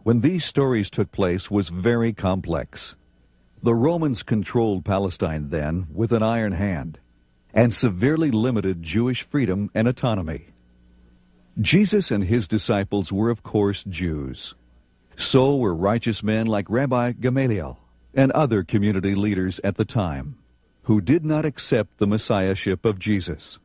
when these stories took place was very complex. The Romans controlled Palestine then with an iron hand and severely limited Jewish freedom and autonomy. Jesus and his disciples were, of course, Jews. So were righteous men like Rabbi Gamaliel and other community leaders at the time, who did not accept the messiahship of Jesus.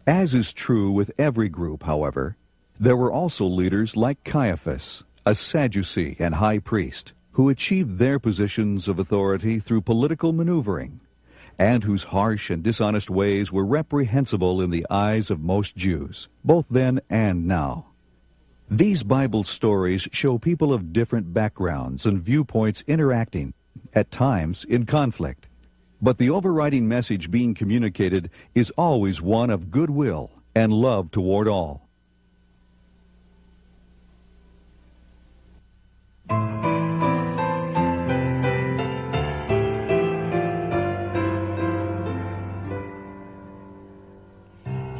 As is true with every group, however, there were also leaders like Caiaphas, a Sadducee and high priest, who achieved their positions of authority through political maneuvering, and whose harsh and dishonest ways were reprehensible in the eyes of most Jews, both then and now. These Bible stories show people of different backgrounds and viewpoints interacting, at times in conflict. But the overriding message being communicated is always one of goodwill and love toward all.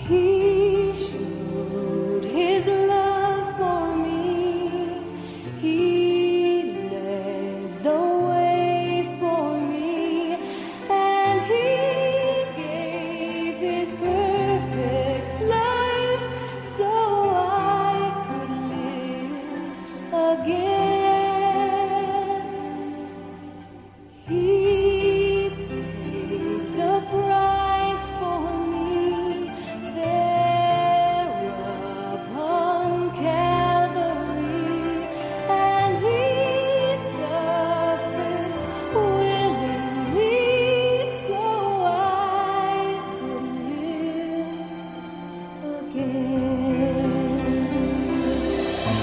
He showed his love for me. He led the way for me, and he gave his perfect life so I could live again. He paid the price for me there upon Calvary, and he suffered willingly so I could live again.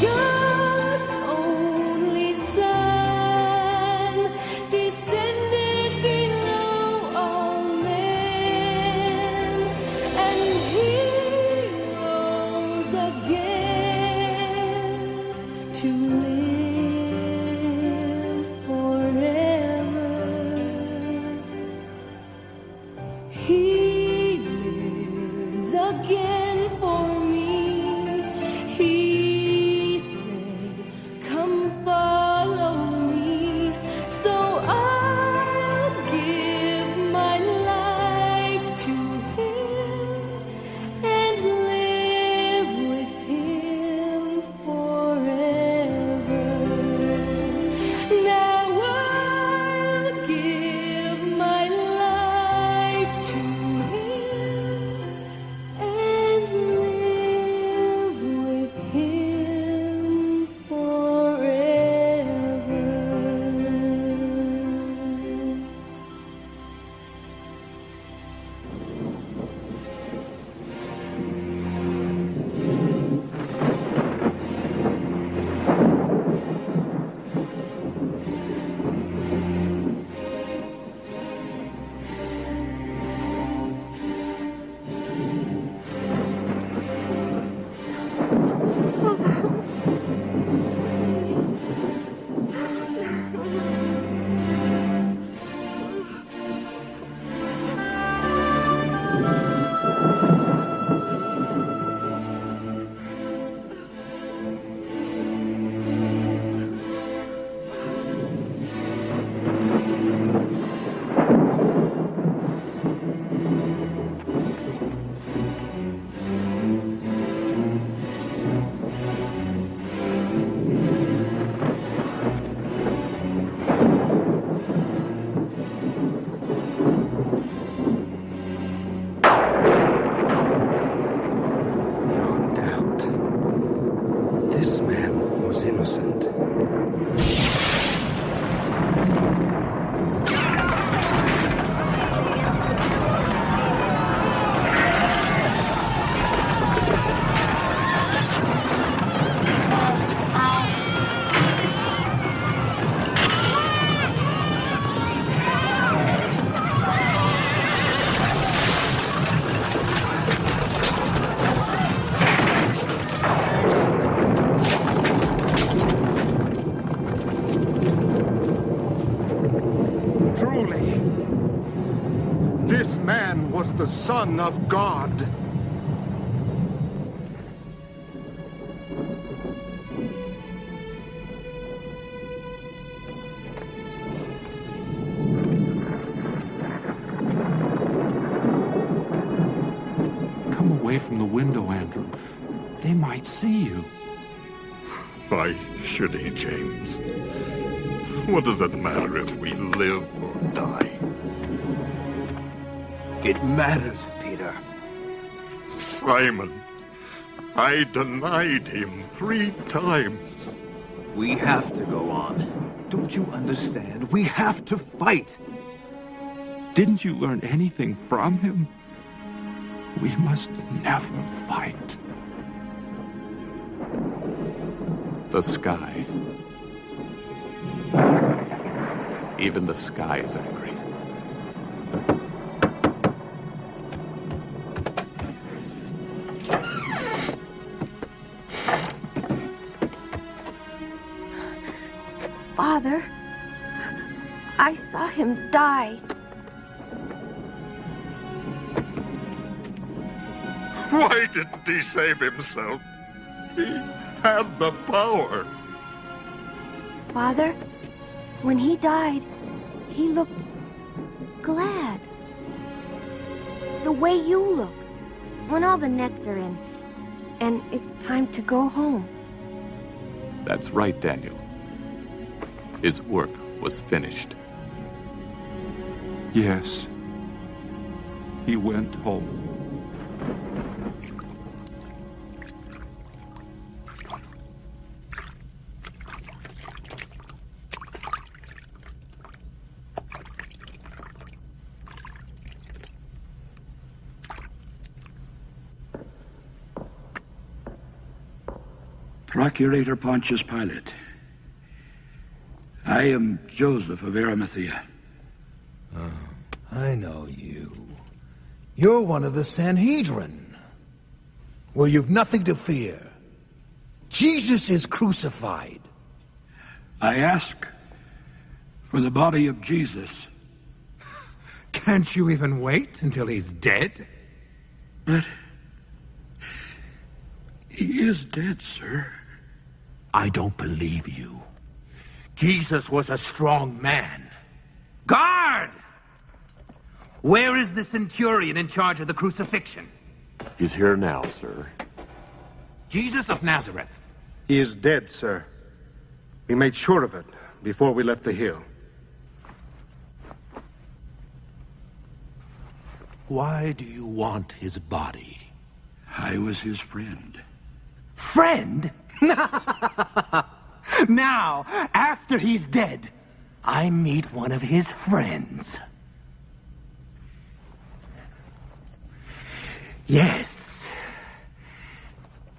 God's only Son descended below all men, and he rose again to live forever. He lives again for me. He said, "Come follow me." So I'll give my life to him and live with him forever. Now I'll give my life to him and live with him forever. Beyond doubt, this man was innocent. Truly, this man was the Son of God. away from the window, Andrew. They might see you. Why should he, James? What does it matter if we live or die? It matters, Peter. Simon, I denied him 3 times. We have to go on. Don't you understand? We have to fight. Didn't you learn anything from him? We must never fight. The sky. Even the sky is angry. Father, I saw him die. Why didn't he save himself? He had the power. Father, when he died, he looked glad. The way you look when all the nets are in and it's time to go home. That's right, Daniel. His work was finished. Yes. He went home. Procurator Pontius Pilate. I am Joseph of Arimathea. Oh, I know you. You're one of the Sanhedrin. Well, you've nothing to fear. Jesus is crucified. I ask for the body of Jesus. Can't you even wait until he's dead? But he is dead, sir. I don't believe you. Jesus was a strong man. Guard! Where is the centurion in charge of the crucifixion? He's here now, sir. Jesus of Nazareth. He is dead, sir. We made sure of it before we left the hill. Why do you want his body? I was his friend. Friend? Now, after he's dead, I meet one of his friends. Yes.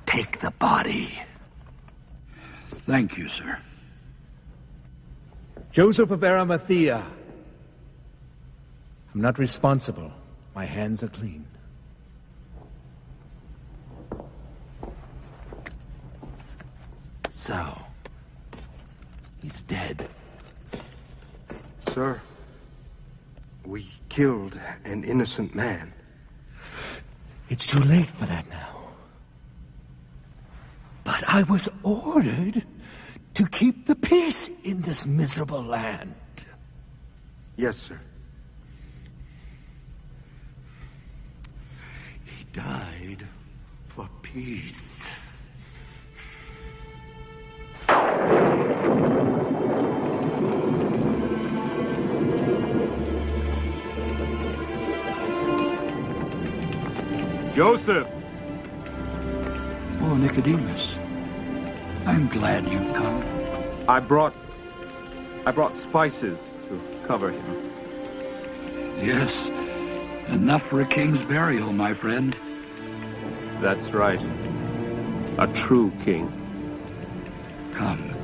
Take the body. Thank you, sir. Joseph of Arimathea. I'm not responsible. My hands are clean. So, he's dead. Sir, we killed an innocent man. It's too late for that now. But I was ordered to keep the peace in this miserable land. Yes, sir. He died for peace. Joseph! Oh, Nicodemus. I'm glad you've come. I brought spices to cover him. Yes, enough for a king's burial, my friend. That's right. A true king. Come,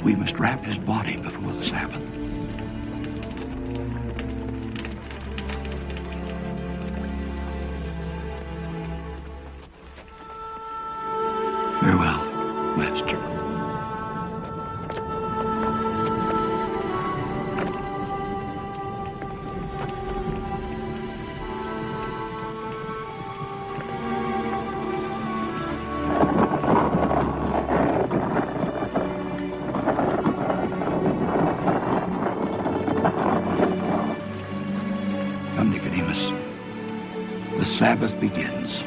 we must wrap his body before the Sabbath. Farewell, Master. Come, Nicodemus. The Sabbath begins.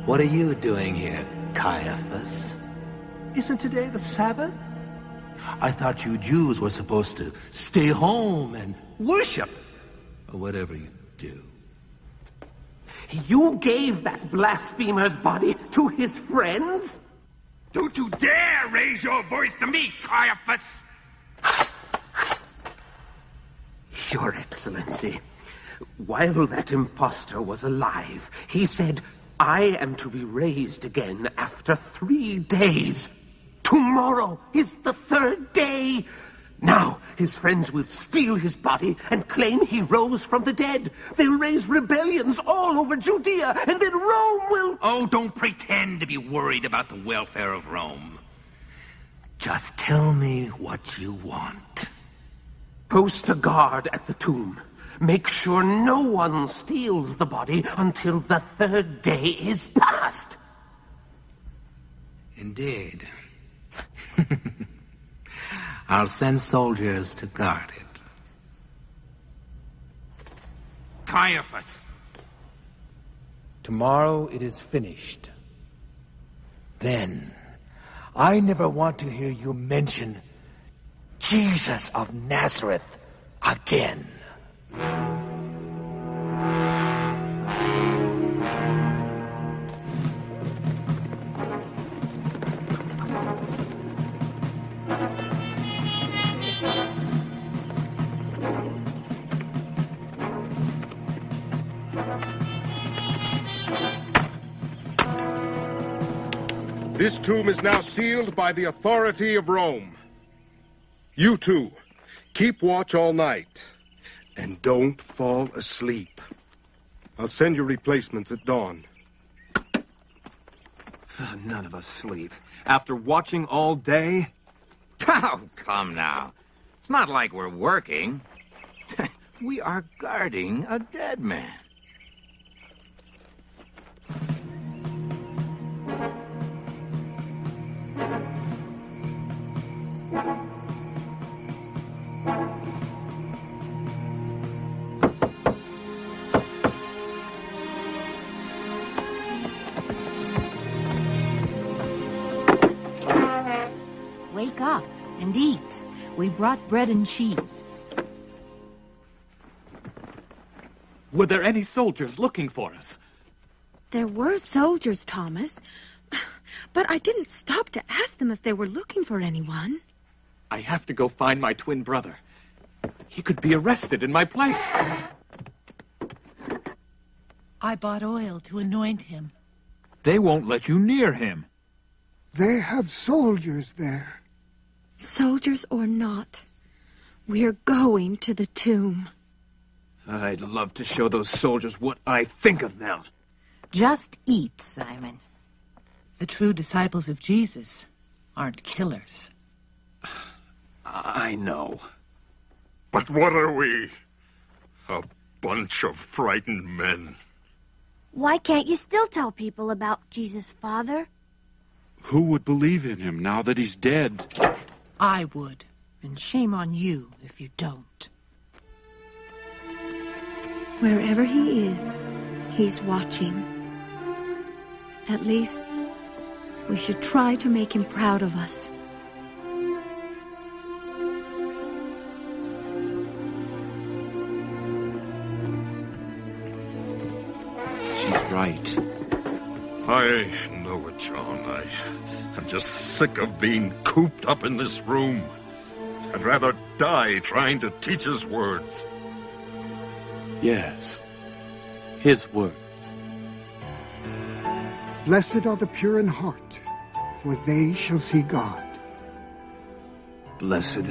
What are you doing here, Caiaphas? Isn't today the Sabbath? I thought you Jews were supposed to stay home and worship, or whatever you do. You gave that blasphemer's body to his friends? Don't you dare raise your voice to me, Caiaphas! Your Excellency, while that impostor was alive, he said, I am to be raised again after 3 days. Tomorrow is the 3rd day. Now his friends will steal his body and claim he rose from the dead. They'll raise rebellions all over Judea, and then Rome will... Oh, don't pretend to be worried about the welfare of Rome. Just tell me what you want. Post a guard at the tomb. Make sure no one steals the body until the 3rd day is past. Indeed. I'll send soldiers to guard it. Caiaphas! Tomorrow it is finished. Then, I never want to hear you mention Jesus of Nazareth again. This tomb is now sealed by the authority of Rome. You two, keep watch all night. And don't fall asleep. I'll send you replacements at dawn. None of us sleep. After watching all day? Oh, come now. It's not like we're working. We are guarding a dead man. Wake up and eat. We brought bread and cheese. Were there any soldiers looking for us? There were soldiers, Thomas. But I didn't stop to ask them if they were looking for anyone. I have to go find my twin brother. He could be arrested in my place. I bought oil to anoint him. They won't let you near him. They have soldiers there. Soldiers or not, we're going to the tomb. I'd love to show those soldiers what I think of them. Just eat, Simon. The true disciples of Jesus aren't killers. I know. But what are we? A bunch of frightened men. Why can't you still tell people about Jesus, Father? Who would believe in him now that he's dead? I would, and shame on you if you don't. Wherever he is, he's watching. At least, we should try to make him proud of us. She's right. I know it, John. I'm just sick of being cooped up in this room. I'd rather die trying to teach his words. Yes, his words. Blessed are the pure in heart, for they shall see God. Blessed